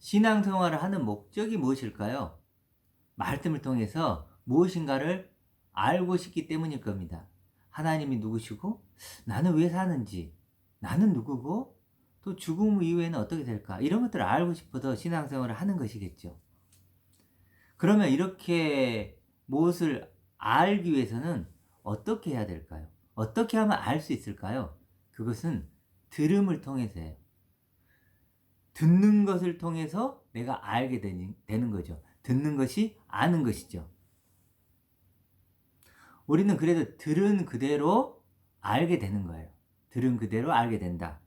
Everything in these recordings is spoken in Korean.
신앙생활을 하는 목적이 무엇일까요? 말씀을 통해서 무엇인가를 알고 싶기 때문일 겁니다. 하나님이 누구시고, 나는 왜 사는지, 나는 누구고, 또 죽음 이후에는 어떻게 될까, 이런 것들을 알고 싶어서 신앙생활을 하는 것이겠죠. 그러면 이렇게 무엇을 알기 위해서는 어떻게 해야 될까요? 어떻게 하면 알 수 있을까요? 그것은 들음을 통해서예요. 듣는 것을 통해서 내가 알게 되는 거죠. 듣는 것이 아는 것이죠. 우리는 그래도 들은 그대로 알게 되는 거예요. 들은 그대로 알게 된다.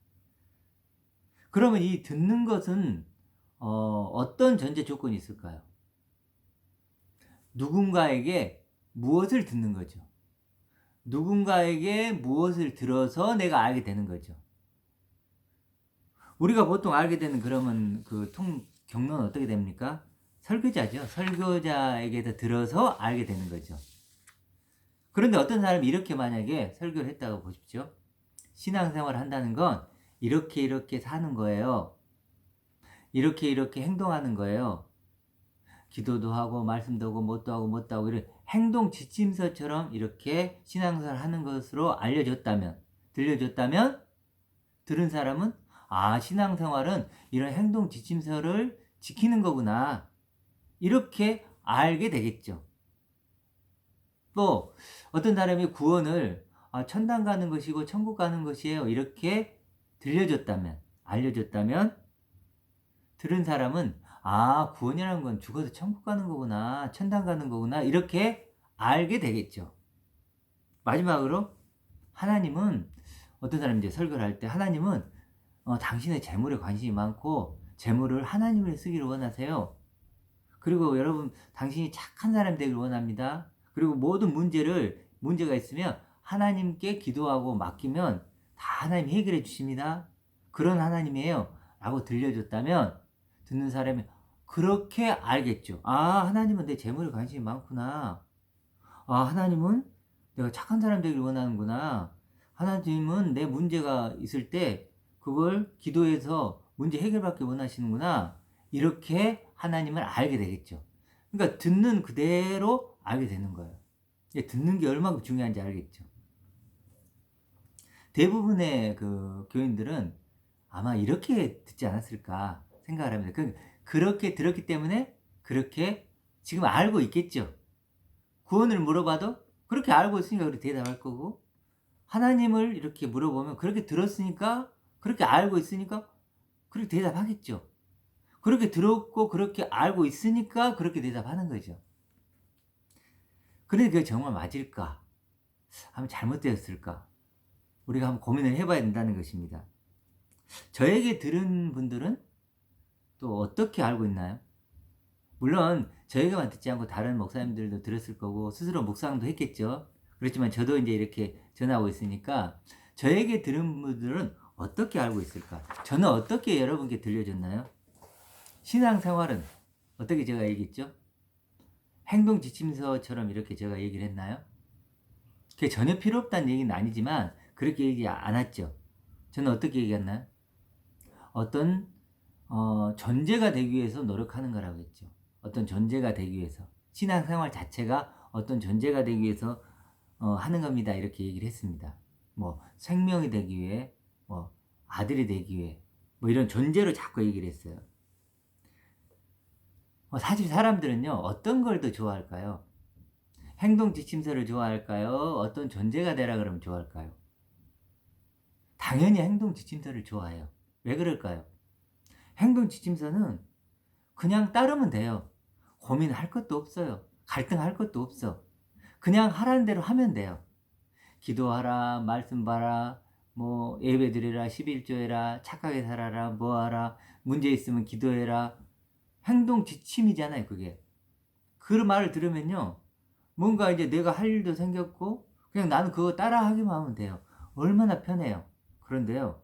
그러면 이 듣는 것은 어떤 전제 조건이 있을까요? 누군가에게 무엇을 듣는 거죠. 누군가에게 무엇을 들어서 내가 알게 되는 거죠. 우리가 보통 알게 되는 그러면 그 경로는 어떻게 됩니까? 설교자죠. 설교자에게서 들어서 알게 되는 거죠. 그런데 어떤 사람이 이렇게 만약에 설교를 했다고 보십시오. 신앙생활을 한다는 건 이렇게 이렇게 사는 거예요. 이렇게 이렇게 행동하는 거예요. 기도도 하고 말씀도 하고 뭣도 하고 뭣도 하고 이런 행동 지침서처럼 이렇게 신앙생활을 하는 것으로 알려줬다면, 들려줬다면 들은 사람은 신앙생활은 이런 행동 지침서를 지키는 거구나, 이렇게 알게 되겠죠. 또 어떤 사람이 구원을 천당 가는 것이고 천국 가는 것이에요, 이렇게 들려줬다면, 알려줬다면 들은 사람은 구원이라는 건 죽어서 천국 가는 거구나, 천당 가는 거구나, 이렇게 알게 되겠죠. 마지막으로 하나님은, 어떤 사람이 이제 설교를 할 때 하나님은 당신의 재물에 관심이 많고 재물을 하나님을 쓰기를 원하세요. 그리고 여러분, 당신이 착한 사람이 되기를 원합니다. 그리고 모든 문제가 있으면 하나님께 기도하고 맡기면 다 하나님이 해결해 주십니다. 그런 하나님이에요 라고 들려줬다면 듣는 사람이 그렇게 알겠죠. 하나님은 내 재물에 관심이 많구나. 하나님은 내가 착한 사람 되기를 원하는구나. 하나님은 내 문제가 있을 때 그걸 기도해서 문제 해결받기 원하시는구나. 이렇게 하나님을 알게 되겠죠. 그러니까 듣는 그대로 알게 되는 거예요. 듣는 게 얼마나 중요한지 알겠죠. 대부분의 그 교인들은 아마 이렇게 듣지 않았을까 생각을 합니다. 그렇게 들었기 때문에 그렇게 지금 알고 있겠죠. 구원을 물어봐도 그렇게 알고 있으니까 그렇게 대답할 거고, 하나님을 이렇게 물어보면 그렇게 들었으니까, 그렇게 알고 있으니까 그렇게 대답하겠죠. 그렇게 들었고 그렇게 알고 있으니까 그렇게 대답하는 거죠. 그런데 그게 정말 맞을까? 하면 잘못되었을까? 우리가 한번 고민을 해봐야 된다는 것입니다. 저에게 들은 분들은 또 어떻게 알고 있나요? 물론 저에게만 듣지 않고 다른 목사님들도 들었을 거고 스스로 묵상도 했겠죠. 그렇지만 저도 이제 이렇게 전하고 있으니까 저에게 들은 분들은 어떻게 알고 있을까? 저는 어떻게 여러분께 들려줬나요? 신앙생활은 어떻게 제가 얘기했죠? 행동 지침서처럼 이렇게 제가 얘기를 했나요? 그게 전혀 필요 없다는 얘기는 아니지만 그렇게 얘기 안 했죠. 저는 어떻게 얘기했나요? 어떤 존재가 되기 위해서 노력하는 거라고 했죠. 어떤 존재가 되기 위해서, 신앙생활 자체가 어떤 존재가 되기 위해서 하는 겁니다, 이렇게 얘기를 했습니다. 뭐 생명이 되기 위해, 뭐 아들이 되기 위해, 뭐 이런 존재로 자꾸 얘기를 했어요. 사실 사람들은요, 어떤 걸 더 좋아할까요? 행동 지침서를 좋아할까요? 어떤 존재가 되라 그러면 좋아할까요? 당연히 행동 지침서를 좋아해요. 왜 그럴까요? 행동 지침서는 그냥 따르면 돼요. 고민할 것도 없어요. 갈등할 것도 없어. 그냥 하라는 대로 하면 돼요. 기도하라, 말씀 봐라, 뭐 예배 드리라, 11조 해라, 착하게 살아라, 뭐 하라, 문제 있으면 기도해라. 행동 지침이잖아요, 그게. 그 말을 들으면요, 뭔가 이제 내가 할 일도 생겼고 그냥 나는 그거 따라 하기만 하면 돼요. 얼마나 편해요. 그런데요,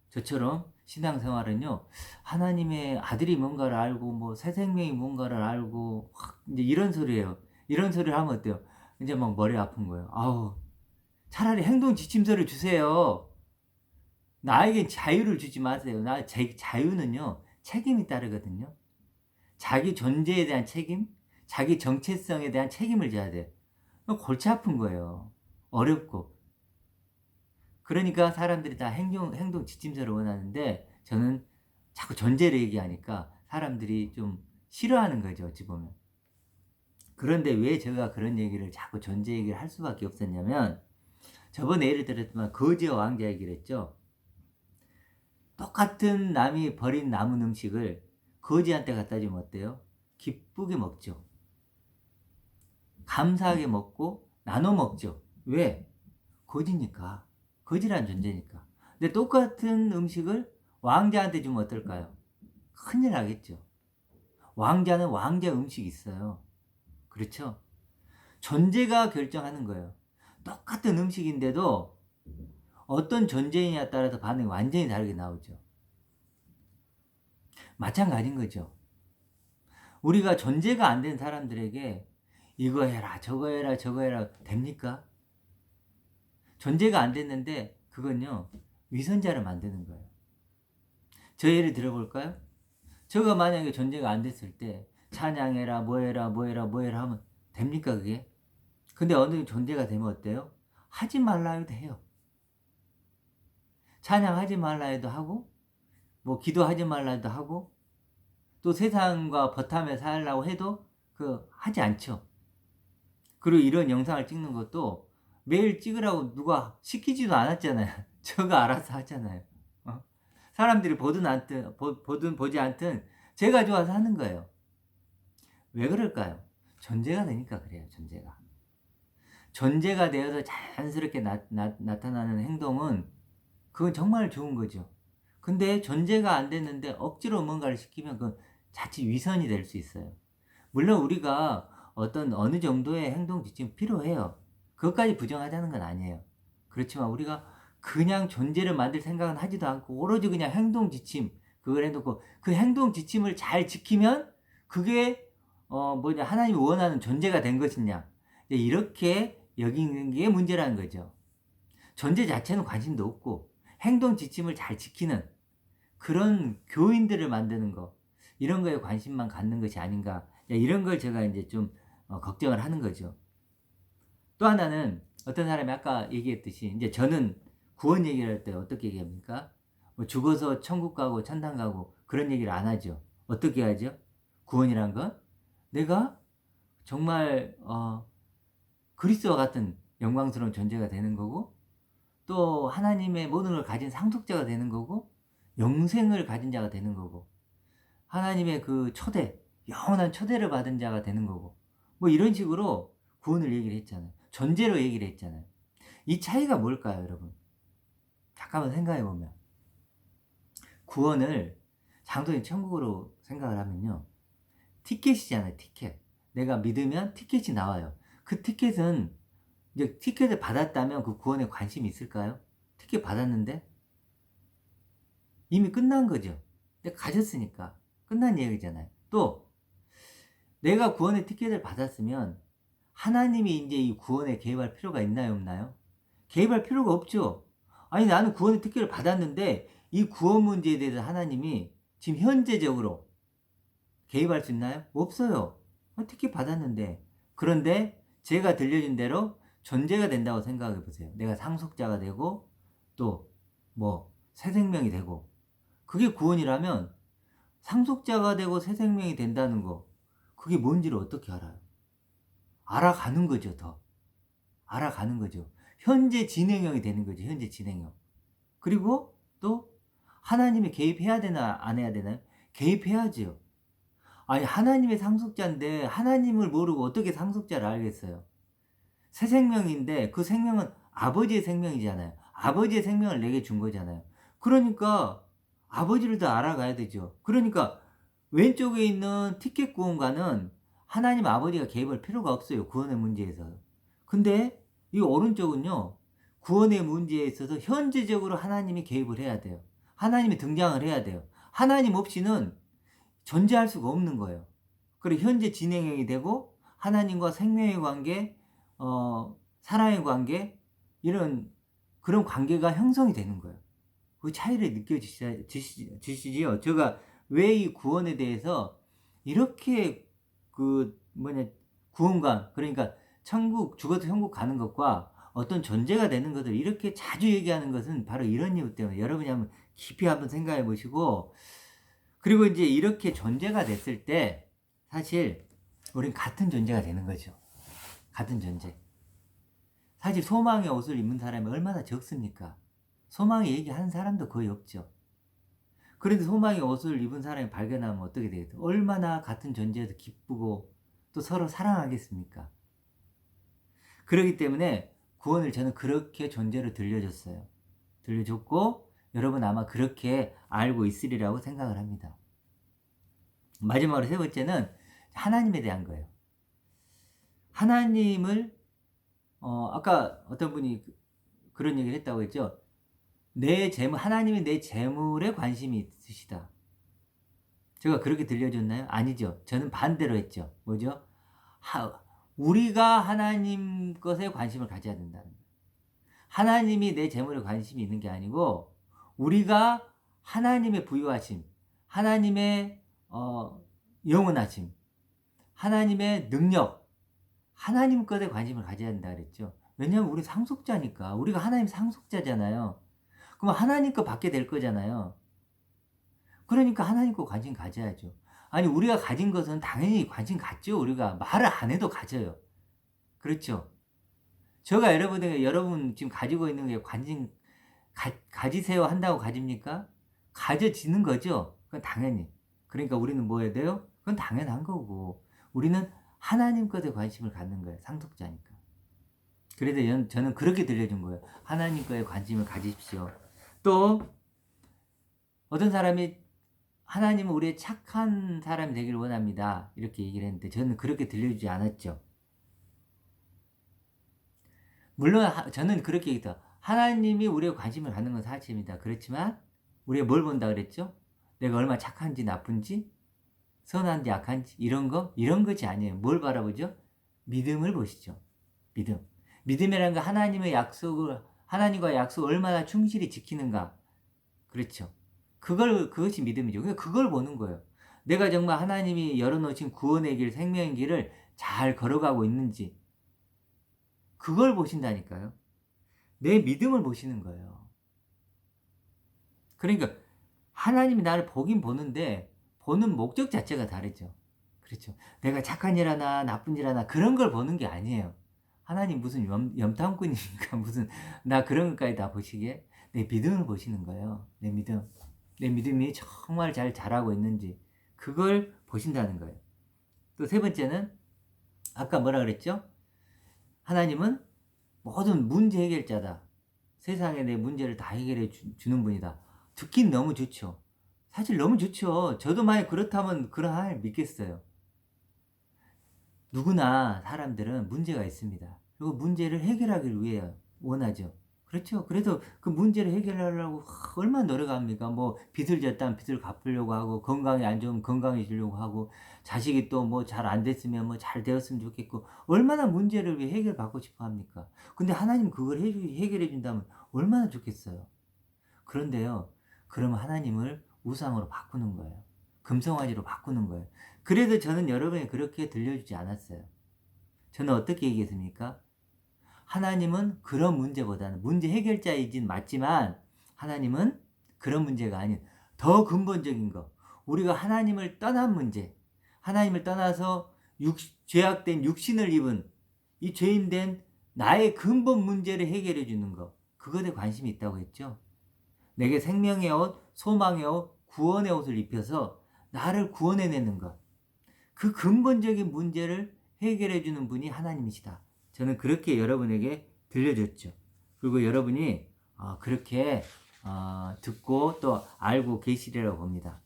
저처럼 신앙생활은요, 하나님의 아들이 뭔가를 알고 뭐 새 생명이 뭔가를 알고 이제 이런 소리예요. 이런 소리를 하면 어때요? 이제 막 머리 아픈 거예요. 차라리 행동 지침서를 주세요. 나에게 자유를 주지 마세요. 자유는요, 책임이 따르거든요. 자기 존재에 대한 책임, 자기 정체성에 대한 책임을 져야 돼. 골치 아픈 거예요. 어렵고. 그러니까 사람들이 다 행동 지침서를 원하는데 저는 자꾸 존재를 얘기하니까 사람들이 좀 싫어하는 거죠, 어찌 보면. 그런데 왜 제가 그런 얘기를 자꾸 존재 얘기를 할 수밖에 없었냐면 저번에 예를 들었지만 거지와 왕자 얘기를 했죠. 똑같은 남이 버린 남은 음식을 거지한테 갖다 주면 어때요? 기쁘게 먹죠. 감사하게 먹고 나눠 먹죠. 왜? 거지니까. 거지란 존재니까. 근데 똑같은 음식을 왕자한테 주면 어떨까요? 큰일 나겠죠. 왕자는 왕자 음식이 있어요. 그렇죠? 존재가 결정하는 거예요. 똑같은 음식인데도 어떤 존재이냐에 따라서 반응이 완전히 다르게 나오죠. 마찬가지인 거죠. 우리가 존재가 안 된 사람들에게 이거 해라 저거 해라 저거 해라 됩니까? 존재가 안 됐는데 그건요 위선자를 만드는 거예요. 저 예를 들어볼까요? 저가 만약에 존재가 안 됐을 때 찬양해라 뭐해라 뭐해라 뭐해라 하면 됩니까 그게? 근데 어느 존재가 되면 어때요? 하지 말라 해도 해요. 찬양하지 말라 해도 하고 뭐 기도하지 말라 해도 하고 또 세상과 버타며 살라고 해도 하지 않죠. 그리고 이런 영상을 찍는 것도 매일 찍으라고 누가 시키지도 않았잖아요. 저가 알아서 하잖아요. 사람들이 보든 보지 않든 제가 좋아서 하는 거예요. 왜 그럴까요? 존재가 되니까 그래요. 존재가 되어서 자연스럽게 나타나는 행동은 그건 정말 좋은 거죠. 근데 존재가 안 됐는데 억지로 뭔가를 시키면 그건 자칫 위선이 될 수 있어요. 물론 우리가 어느 정도의 행동 지침이 필요해요. 그것까지 부정하자는 건 아니에요. 그렇지만 우리가 그냥 존재를 만들 생각은 하지도 않고 오로지 그냥 행동 지침 그걸 해놓고 그 행동 지침을 잘 지키면 그게 하나님이 원하는 존재가 된 것이냐 이렇게 여기는 게 문제라는 거죠. 존재 자체는 관심도 없고 행동 지침을 잘 지키는 그런 교인들을 만드는 거 이런 거에 관심만 갖는 것이 아닌가 이런 걸 제가 이제 좀 걱정을 하는 거죠. 또 하나는 어떤 사람이 아까 얘기했듯이 이제 저는 구원 얘기를 할 때 어떻게 얘기합니까? 뭐 죽어서 천국 가고 천당 가고 그런 얘기를 안 하죠. 어떻게 하죠? 구원이란 건 내가 정말 그리스도와 같은 영광스러운 존재가 되는 거고 또 하나님의 모든 걸 가진 상속자가 되는 거고 영생을 가진 자가 되는 거고 하나님의 그 초대 영원한 초대를 받은 자가 되는 거고 뭐 이런 식으로 구원을 얘기를 했잖아요. 존재로 얘기를 했잖아요. 이 차이가 뭘까요, 여러분? 잠깐만 생각해 보면 구원을 장도인 천국으로 생각을 하면요. 티켓이잖아요, 티켓. 내가 믿으면 티켓이 나와요. 그 티켓은 이제 티켓을 받았다면 그 구원에 관심이 있을까요? 티켓 받았는데 이미 끝난 거죠. 내가 가졌으니까 끝난 얘기잖아요. 또 내가 구원의 티켓을 받았으면 하나님이 이제 이 구원에 개입할 필요가 있나요, 없나요? 개입할 필요가 없죠. 아니 나는 구원의 티켓을 받았는데 이 구원 문제에 대해서 하나님이 지금 현재적으로 개입할 수 있나요? 없어요. 티켓 받았는데. 그런데 제가 들려준 대로 존재가 된다고 생각해 보세요. 내가 상속자가 되고 또 뭐 새 생명이 되고 그게 구원이라면 상속자가 되고 새 생명이 된다는 거 그게 뭔지를 어떻게 알아요? 알아가는 거죠. 더 알아가는 거죠. 현재 진행형이 되는 거죠. 현재 진행형. 그리고 또 하나님이 개입해야 되나 안 해야 되나요? 개입해야죠. 아니 하나님의 상속자인데 하나님을 모르고 어떻게 상속자를 알겠어요? 새 생명인데 그 생명은 아버지의 생명이잖아요. 아버지의 생명을 내게 준 거잖아요. 그러니까 아버지를 더 알아가야 되죠. 그러니까 왼쪽에 있는 티켓 구원과는 하나님 아버지가 개입할 필요가 없어요. 구원의 문제에서. 근데 이 오른쪽은요. 구원의 문제에 있어서 현재적으로 하나님이 개입을 해야 돼요. 하나님이 등장을 해야 돼요. 하나님 없이는 존재할 수가 없는 거예요. 그리고 현재 진행형이 되고 하나님과 생명의 관계, 사랑의 관계 이런 그런 관계가 형성이 되는 거예요. 그 차이를 느껴지시지요? 제가 왜 이 구원에 대해서 이렇게 그 뭐냐 구원관 그러니까 천국 죽어도 천국 가는 것과 어떤 존재가 되는 것을 이렇게 자주 얘기하는 것은 바로 이런 이유 때문에 여러분이 한번 깊이 한번 생각해 보시고 그리고 이제 이렇게 존재가 됐을 때 사실 우린 같은 존재가 되는 거죠. 같은 존재. 사실 소망의 옷을 입는 사람이 얼마나 적습니까? 소망의 얘기하는 사람도 거의 없죠. 그런데 소망의 옷을 입은 사람이 발견하면 어떻게 되겠어요? 얼마나 같은 존재에서 기쁘고 또 서로 사랑하겠습니까? 그렇기 때문에 구원을 저는 그렇게 존재로 들려줬어요. 들려줬고 여러분 아마 그렇게 알고 있으리라고 생각을 합니다. 마지막으로 세 번째는 하나님에 대한 거예요. 하나님을 아까 어떤 분이 그런 얘기를 했다고 했죠. 내 재물 하나님이 내 재물에 관심이 있으시다. 제가 그렇게 들려줬나요? 아니죠. 저는 반대로 했죠. 뭐죠? 우리가 하나님 것에 관심을 가져야 된다는 거예요. 하나님이 내 재물에 관심이 있는 게 아니고 우리가 하나님의 부유하심, 하나님의 영원하심, 하나님의 능력, 하나님 것에 관심을 가져야 된다 그랬죠. 왜냐하면 우리 상속자니까. 우리가 하나님 상속자잖아요. 그럼 하나님 거 받게 될 거잖아요. 그러니까 하나님 거 관심 가져야죠. 아니 우리가 가진 것은 당연히 관심 갖죠. 우리가 말을 안 해도 가져요. 그렇죠. 제가 여러분 지금 가지고 있는 게 관심 가지세요 한다고 가집니까? 가져지는 거죠. 그건 당연히. 그러니까 우리는 뭐 해야 돼요? 그건 당연한 거고. 우리는 하나님 것에 관심을 갖는 거예요. 상속자니까. 그래서 저는 그렇게 들려준 거예요. 하나님 거에 관심을 가지십시오. 또 어떤 사람이 하나님은 우리의 착한 사람이 되기를 원합니다. 이렇게 얘기를 했는데 저는 그렇게 들려주지 않았죠. 물론 저는 그렇게 얘기했다. 하나님이 우리의 관심을 갖는 건 사실입니다. 그렇지만 우리가 뭘 본다 그랬죠? 내가 얼마나 착한지 나쁜지 선한지 악한지 이런 것이 아니에요. 뭘 바라보죠? 믿음을 보시죠. 믿음이라는 건 하나님과 약속을 얼마나 충실히 지키는가. 그렇죠. 그것이 믿음이죠. 그걸 보는 거예요. 내가 정말 하나님이 열어놓으신 구원의 길, 생명의 길을 잘 걸어가고 있는지. 그걸 보신다니까요. 내 믿음을 보시는 거예요. 그러니까 하나님이 나를 보긴 보는데 보는 목적 자체가 다르죠. 그렇죠. 내가 착한 일 하나 나쁜 일 하나 그런 걸 보는 게 아니에요. 하나님 무슨 염탐꾼이니까 무슨 나 그런 것까지 다 보시기에 내 믿음을 보시는 거예요. 내 믿음이 정말 잘 자라고 있는지 그걸 보신다는 거예요. 또 세 번째는 아까 뭐라 그랬죠? 하나님은 모든 문제 해결자다. 세상에 내 문제를 다 해결해 주는 분이다. 듣긴 너무 좋죠. 사실 너무 좋죠. 저도 만약 그렇다면 그런 하나님 믿겠어요. 누구나 사람들은 문제가 있습니다. 그리고 문제를 해결하기를 위해 원하죠. 그렇죠. 그래서 그 문제를 해결하려고 얼마나 노력합니까? 뭐 빚을 졌다면 빚을 갚으려고 하고 건강이 안 좋으면 건강해지려고 하고 자식이 또 뭐 잘 안 됐으면 뭐 잘 되었으면 좋겠고 얼마나 문제를 위해 해결받고 싶어 합니까? 근데 하나님 그걸 해결해 준다면 얼마나 좋겠어요. 그런데요. 그러면 하나님을 우상으로 바꾸는 거예요. 금송아지로 바꾸는 거예요. 그래도 저는 여러분이 그렇게 들려주지 않았어요. 저는 어떻게 얘기했습니까? 하나님은 그런 문제보다는 문제 해결자이진 맞지만 하나님은 그런 문제가 아닌 더 근본적인 거. 우리가 하나님을 떠난 문제. 하나님을 떠나서 죄악된 육신을 입은 이 죄인된 나의 근본 문제를 해결해 주는 거. 그것에 관심이 있다고 했죠. 내게 생명의 옷, 소망의 옷, 구원의 옷을 입혀서 나를 구원해내는 것. 그 근본적인 문제를 해결해 주는 분이 하나님이시다. 저는 그렇게 여러분에게 들려줬죠. 그리고 여러분이 그렇게 듣고 또 알고 계시리라고 봅니다.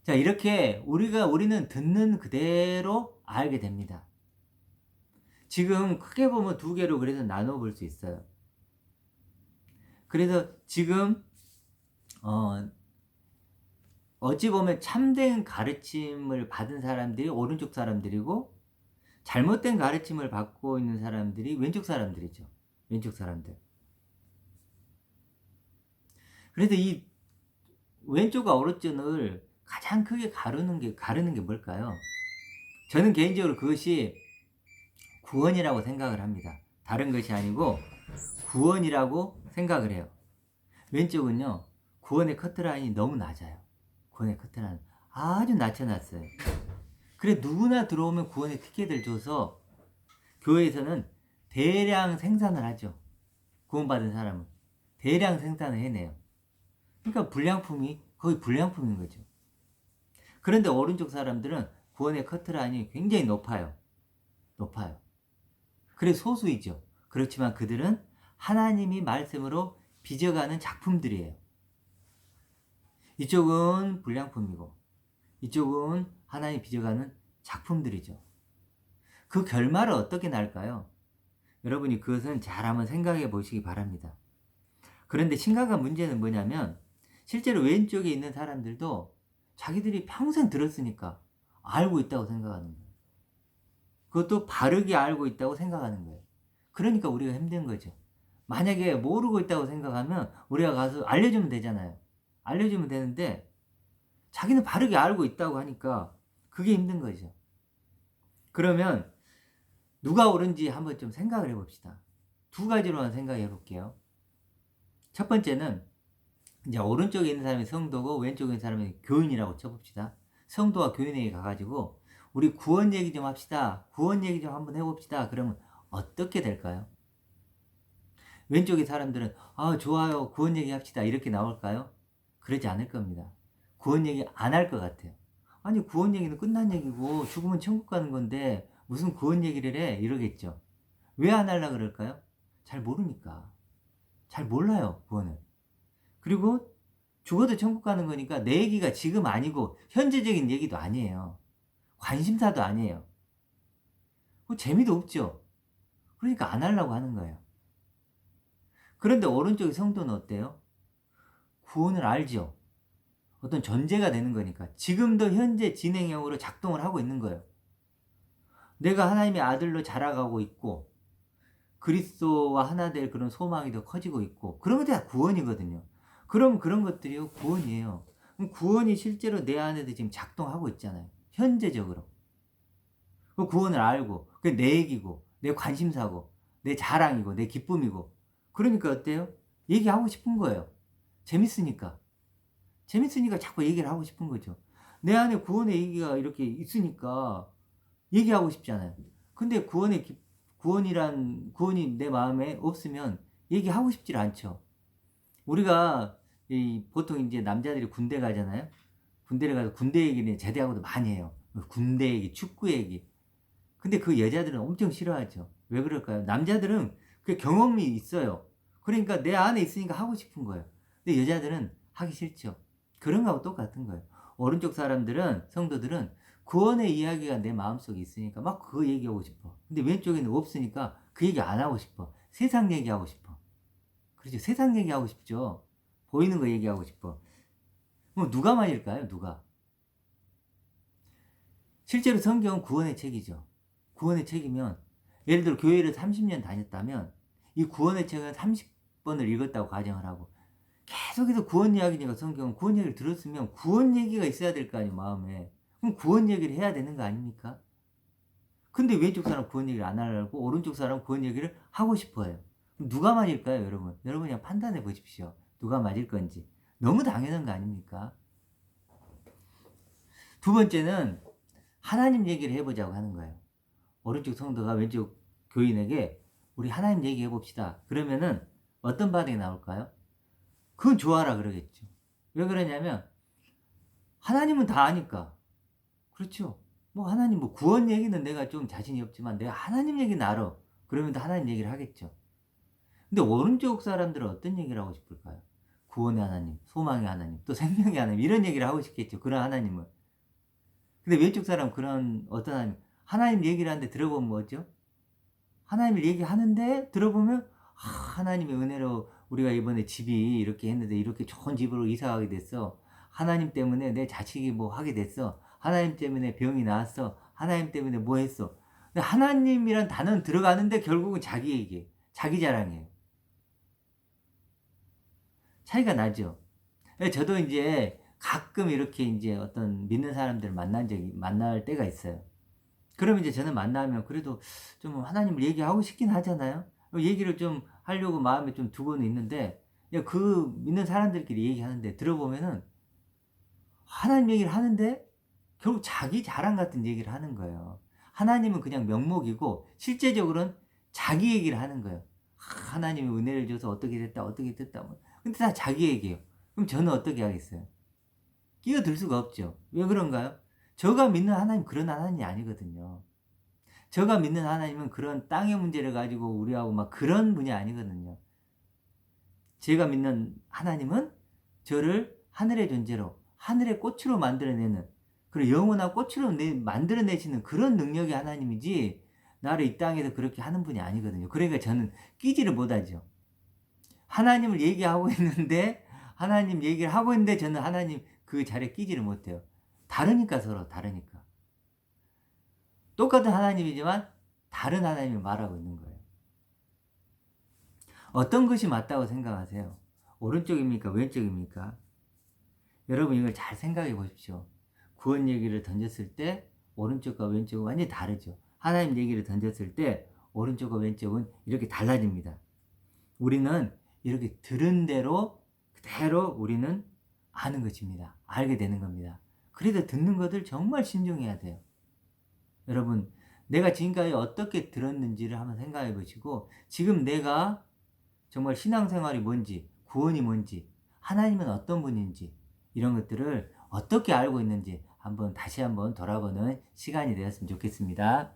자, 이렇게 우리는 듣는 그대로 알게 됩니다. 지금 크게 보면 두 개로 그래서 나눠 볼 수 있어요. 그래서 지금 어찌 보면 참된 가르침을 받은 사람들이 오른쪽 사람들이고 잘못된 가르침을 받고 있는 사람들이 왼쪽 사람들이죠. 왼쪽 사람들. 그래서 이 왼쪽과 오른쪽을 가장 크게 가르는 게 뭘까요? 저는 개인적으로 그것이 구원이라고 생각을 합니다. 다른 것이 아니고 구원이라고 생각을 해요. 왼쪽은요, 구원의 커트라인이 너무 낮아요. 구원의 커트라인 아주 낮춰놨어요. 그래, 누구나 들어오면 구원의 티켓을 줘서 교회에서는 대량 생산을 하죠. 구원받은 사람은 대량 생산을 해내요. 그러니까 불량품이 거의 불량품인 거죠. 그런데 오른쪽 사람들은 구원의 커트라인이 굉장히 높아요. 높아요. 그래, 소수이죠. 그렇지만 그들은 하나님이 말씀으로 빚어가는 작품들이에요. 이쪽은 불량품이고 이쪽은 하나님이 빚어가는 작품들이죠. 그 결말은 어떻게 날까요? 여러분이 그것은 잘 한번 생각해 보시기 바랍니다. 그런데 심각한 문제는 뭐냐면 실제로 왼쪽에 있는 사람들도 자기들이 평생 들었으니까 알고 있다고 생각하는 거예요. 그것도 바르게 알고 있다고 생각하는 거예요. 그러니까 우리가 힘든 거죠. 만약에 모르고 있다고 생각하면 우리가 가서 알려주면 되잖아요. 알려주면 되는데 자기는 바르게 알고 있다고 하니까 그게 힘든 거죠. 그러면 누가 옳은지 한번 좀 생각을 해봅시다. 두 가지로만 생각해 볼게요. 첫 번째는 이제 오른쪽에 있는 사람이 성도고 왼쪽에 있는 사람이 교인이라고 쳐봅시다. 성도와 교인에게 가가지고 우리 구원 얘기 좀 합시다. 구원 얘기 좀 한번 해봅시다. 그러면 어떻게 될까요? 왼쪽의 사람들은 아 좋아요 구원 얘기 합시다 이렇게 나올까요? 그러지 않을 겁니다. 구원 얘기 안 할 것 같아요. 아니 구원 얘기는 끝난 얘기고 죽으면 천국 가는 건데 무슨 구원 얘기를 해 이러겠죠. 왜 안 하려고 그럴까요? 잘 모르니까. 잘 몰라요 구원을. 그리고 죽어도 천국 가는 거니까 내 얘기가 지금 아니고 현재적인 얘기도 아니에요. 관심사도 아니에요. 재미도 없죠. 그러니까 안 하려고 하는 거예요. 그런데 오른쪽의 성도는 어때요? 구원을 알죠. 어떤 전제가 되는 거니까 지금도 현재 진행형으로 작동을 하고 있는 거예요. 내가 하나님의 아들로 자라가고 있고 그리스도와 하나 될 그런 소망이 더 커지고 있고 그런 것들이 다 구원이거든요. 그럼 그런 것들이 구원이에요. 그럼 구원이 실제로 내 안에도 지금 작동하고 있잖아요. 현재적으로. 그 구원을 알고 그게 내 얘기고 내 관심사고 내 자랑이고 내 기쁨이고 그러니까 어때요? 얘기하고 싶은 거예요. 재밌으니까. 재밌으니까 자꾸 얘기를 하고 싶은 거죠. 내 안에 구원의 얘기가 이렇게 있으니까 얘기하고 싶잖아요. 근데 구원이 내 마음에 없으면 얘기하고 싶질 않죠. 우리가 보통 이제 남자들이 군대 가잖아요. 군대를 가서 군대 얘기는 제대하고도 많이 해요. 군대 얘기, 축구 얘기. 근데 그 여자들은 엄청 싫어하죠. 왜 그럴까요? 남자들은 그 경험이 있어요. 그러니까 내 안에 있으니까 하고 싶은 거예요. 근데 여자들은 하기 싫죠. 그런 거하고 똑같은 거예요. 오른쪽 사람들은, 성도들은 구원의 이야기가 내 마음속에 있으니까 막 그거 얘기하고 싶어. 근데 왼쪽에는 없으니까 그 얘기 안 하고 싶어. 세상 얘기하고 싶어. 그렇죠. 세상 얘기하고 싶죠. 보이는 거 얘기하고 싶어. 뭐 누가 맞을까요? 누가? 실제로 성경은 구원의 책이죠. 구원의 책이면 예를 들어 교회를 30년 다녔다면 이 구원의 책은 30번을 읽었다고 가정을 하고 계속해서 구원 이야기니까 성경은 구원 얘기를 들었으면 구원 얘기가 있어야 될 거 아니에요 마음에. 그럼 구원 얘기를 해야 되는 거 아닙니까? 근데 왼쪽 사람 구원 얘기를 안 하려고 오른쪽 사람 구원 얘기를 하고 싶어 해요. 그럼 누가 맞을까요 여러분? 여러분 그냥 판단해 보십시오. 누가 맞을 건지. 너무 당연한 거 아닙니까? 두 번째는 하나님 얘기를 해보자고 하는 거예요. 오른쪽 성도가 왼쪽 교인에게 우리 하나님 얘기해 봅시다. 그러면은 어떤 반응이 나올까요? 그건 좋아라 그러겠죠. 왜 그러냐면 하나님은 다 아니까. 그렇죠. 뭐 하나님 뭐 구원 얘기는 내가 좀 자신이 없지만 내가 하나님 얘기는 알아. 그러면 또 하나님 얘기를 하겠죠. 근데 오른쪽 사람들은 어떤 얘기를 하고 싶을까요? 구원의 하나님, 소망의 하나님, 또 생명의 하나님 이런 얘기를 하고 싶겠죠. 그런 하나님은. 근데 왼쪽 사람은 그런 어떤 하나님 얘기를 하는데 들어보면 뭐죠? 하나님을 얘기하는데 들어보면 하나님의 은혜로 우리가 이번에 집이 이렇게 했는데 이렇게 좋은 집으로 이사가게 됐어. 하나님 때문에 내 자식이 뭐 하게 됐어. 하나님 때문에 병이 나았어. 하나님 때문에 뭐 했어. 근데 하나님이란 단어는 들어가는데 결국은 자기 얘기, 자기 자랑이에요. 차이가 나죠. 예, 저도 이제 가끔 이렇게 이제 어떤 믿는 사람들을 만날 때가 있어요. 그러면 이제 저는 만나면 그래도 좀 하나님을 얘기하고 싶긴 하잖아요. 얘기를 좀 하려고 마음에 좀 두고는 있는데, 야, 그 믿는 사람들끼리 얘기하는데 들어보면은 하나님 얘기를 하는데 결국 자기 자랑 같은 얘기를 하는 거예요. 하나님은 그냥 명목이고 실제적으로는 자기 얘기를 하는 거예요. 하나님이 은혜를 줘서 어떻게 됐다, 어떻게 됐다. 뭐. 근데 다 자기 얘기예요. 그럼 저는 어떻게 하겠어요? 끼어들 수가 없죠. 왜 그런가요? 저가 믿는 하나님 그런 하나님이 아니거든요. 저가 믿는 하나님은 그런 땅의 문제를 가지고 우리하고 막 그런 분이 아니거든요. 제가 믿는 하나님은 저를 하늘의 존재로, 하늘의 꽃으로 만들어내는, 그리고 영원한 꽃으로 만들어내시는 그런 능력의 하나님이지, 나를 이 땅에서 그렇게 하는 분이 아니거든요. 그러니까 저는 끼지를 못하죠. 하나님을 얘기하고 있는데, 하나님 얘기를 하고 있는데 저는 하나님 그 자리에 끼지를 못해요. 다르니까, 서로 다르니까. 똑같은 하나님이지만 다른 하나님을 말하고 있는 거예요. 어떤 것이 맞다고 생각하세요? 오른쪽입니까? 왼쪽입니까? 여러분 이걸 잘 생각해 보십시오. 구원 얘기를 던졌을 때 오른쪽과 왼쪽은 완전히 다르죠. 하나님 얘기를 던졌을 때 오른쪽과 왼쪽은 이렇게 달라집니다. 우리는 이렇게 들은 대로 그대로 우리는 아는 것입니다. 알게 되는 겁니다. 그래도 듣는 것을 정말 신중해야 돼요. 여러분, 내가 지금까지 어떻게 들었는지를 한번 생각해 보시고, 지금 내가 정말 신앙생활이 뭔지, 구원이 뭔지, 하나님은 어떤 분인지, 이런 것들을 어떻게 알고 있는지 다시 한번 돌아보는 시간이 되었으면 좋겠습니다.